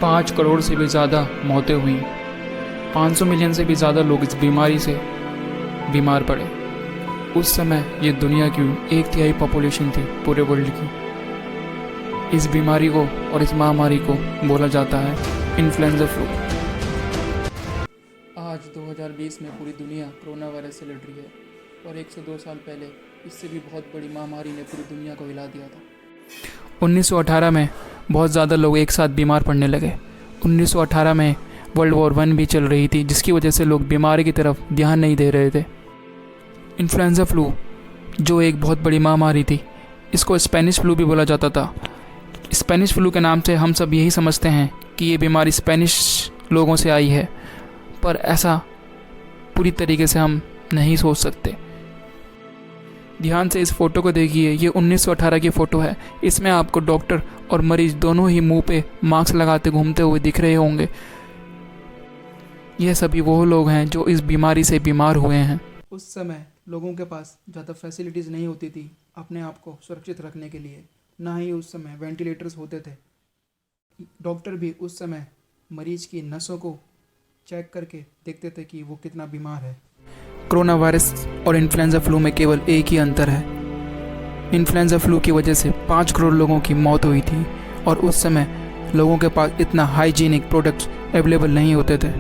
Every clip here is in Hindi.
5 करोड़ से भी ज़्यादा मौतें हुई। 500 मिलियन से भी ज़्यादा लोग इस बीमारी से बीमार पड़े। उस समय ये दुनिया की 1/3 पॉपुलेशन थी पूरे वर्ल्ड की। इस बीमारी को और इस महामारी को बोला जाता है इन्फ्लुएंजा फ्लू। आज 2020 में पूरी दुनिया कोरोना वायरस से लड़ रही है और 102 साल पहले इससे भी बहुत बड़ी महामारी ने पूरी दुनिया को हिला दिया था। 1918 में बहुत ज़्यादा लोग एक साथ बीमार पड़ने लगे। 1918 में वर्ल्ड वॉर 1 भी चल रही थी, जिसकी वजह से लोग बीमारी की तरफ ध्यान नहीं दे रहे थे। इन्फ्लुएंजा फ्लू जो एक बहुत बड़ी महामारी थी, इसको स्पेनिश फ्लू भी बोला जाता था। स्पेनिश फ्लू के नाम से हम सब यही समझते हैं कि ये बीमारी स्पेनिश लोगों से आई है, पर ऐसा पूरी तरीके से हम नहीं सोच सकते। ध्यान से इस फ़ोटो को देखिए, ये 1918 की फ़ोटो है। इसमें आपको डॉक्टर और मरीज़ दोनों ही मुंह पे मास्क लगाते घूमते हुए दिख रहे होंगे। यह सभी वो लोग हैं जो इस बीमारी से बीमार हुए हैं। उस समय लोगों के पास ज़्यादा फैसिलिटीज़ नहीं होती थी अपने आप को सुरक्षित रखने के लिए, ना ही उस समय वेंटिलेटर्स होते थे। डॉक्टर भी उस समय मरीज़ की नसों को चेक करके देखते थे कि वो कितना बीमार है। कोरोना वायरस और इन्फ्लुएंजा फ्लू में केवल एक ही अंतर है। इन्फ्लुएंजा फ्लू की वजह से 5 करोड़ लोगों की मौत हुई थी और उस समय लोगों के पास इतना हाइजीनिक प्रोडक्ट्स अवेलेबल नहीं होते थे।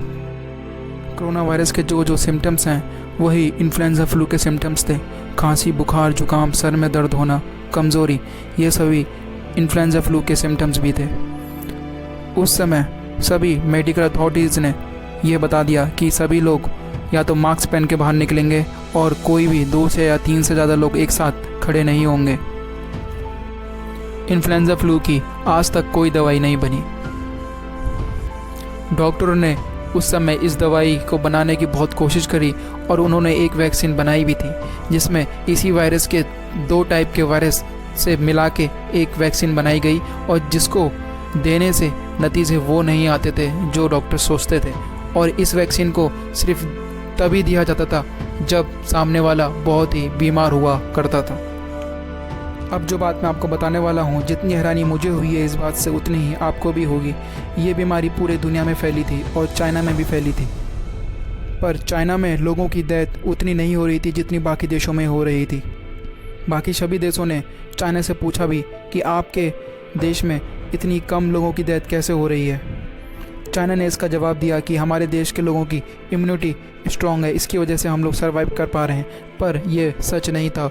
कोरोना वायरस के जो सिम्टम्स हैं वही इन्फ्लुएंजा फ्लू के सिम्टम्स थे। खांसी, बुखार, जुकाम, सर में दर्द होना, कमज़ोरी, ये सभी इन्फ्लुएंजा फ्लू के सिम्टम्स भी थे। उस समय सभी मेडिकल अथॉरिटीज़ ने ये बता दिया कि सभी लोग या तो मास्क पहन के बाहर निकलेंगे और कोई भी 2 से या 3 से ज़्यादा लोग एक साथ खड़े नहीं होंगे। इन्फ्लुएंजा फ्लू की आज तक कोई दवाई नहीं बनी। डॉक्टरों ने उस समय इस दवाई को बनाने की बहुत कोशिश करी और उन्होंने एक वैक्सीन बनाई भी थी, जिसमें इसी वायरस के 2 टाइप के वायरस से मिला के एक वैक्सीन बनाई गई और जिसको देने से नतीजे वो नहीं आते थे जो डॉक्टर सोचते थे। और इस वैक्सीन को सिर्फ तभी दिया जाता था जब सामने वाला बहुत ही बीमार हुआ करता था। अब जो बात मैं आपको बताने वाला हूँ, जितनी हैरानी मुझे हुई है इस बात से उतनी ही आपको भी होगी। ये बीमारी पूरे दुनिया में फैली थी और चाइना में भी फैली थी, पर चाइना में लोगों की डेथ उतनी नहीं हो रही थी जितनी बाकी देशों में हो रही थी। बाकी सभी देशों ने चाइना से पूछा भी कि आपके देश में इतनी कम लोगों की डेथ कैसे हो रही है। चाइना ने इसका जवाब दिया कि हमारे देश के लोगों की इम्यूनिटी स्ट्रॉन्ग है, इसकी वजह से हम लोग सर्वाइव कर पा रहे हैं, पर यह सच नहीं था।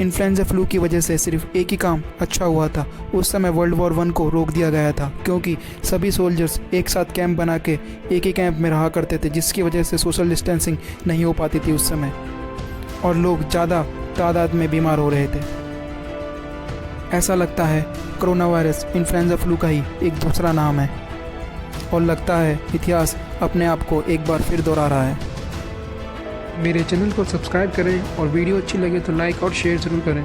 इन्फ्लुएंजा फ्लू की वजह से सिर्फ एक ही काम अच्छा हुआ था। उस समय वर्ल्ड वॉर 1 को रोक दिया गया था, क्योंकि सभी सोल्जर्स एक साथ कैंप बना के एक ही कैंप में रहा करते थे, जिसकी वजह से सोशल डिस्टेंसिंग नहीं हो पाती थी उस समय और लोग ज़्यादा तादाद में बीमार हो रहे थे। ऐसा लगता है कोरोना वायरस इन्फ्लुएंजा फ्लू का ही एक दूसरा नाम है और लगता है इतिहास अपने आप को एक बार फिर दोहरा रहा है। मेरे चैनल को सब्सक्राइब करें और वीडियो अच्छी लगे तो लाइक और शेयर ज़रूर करें।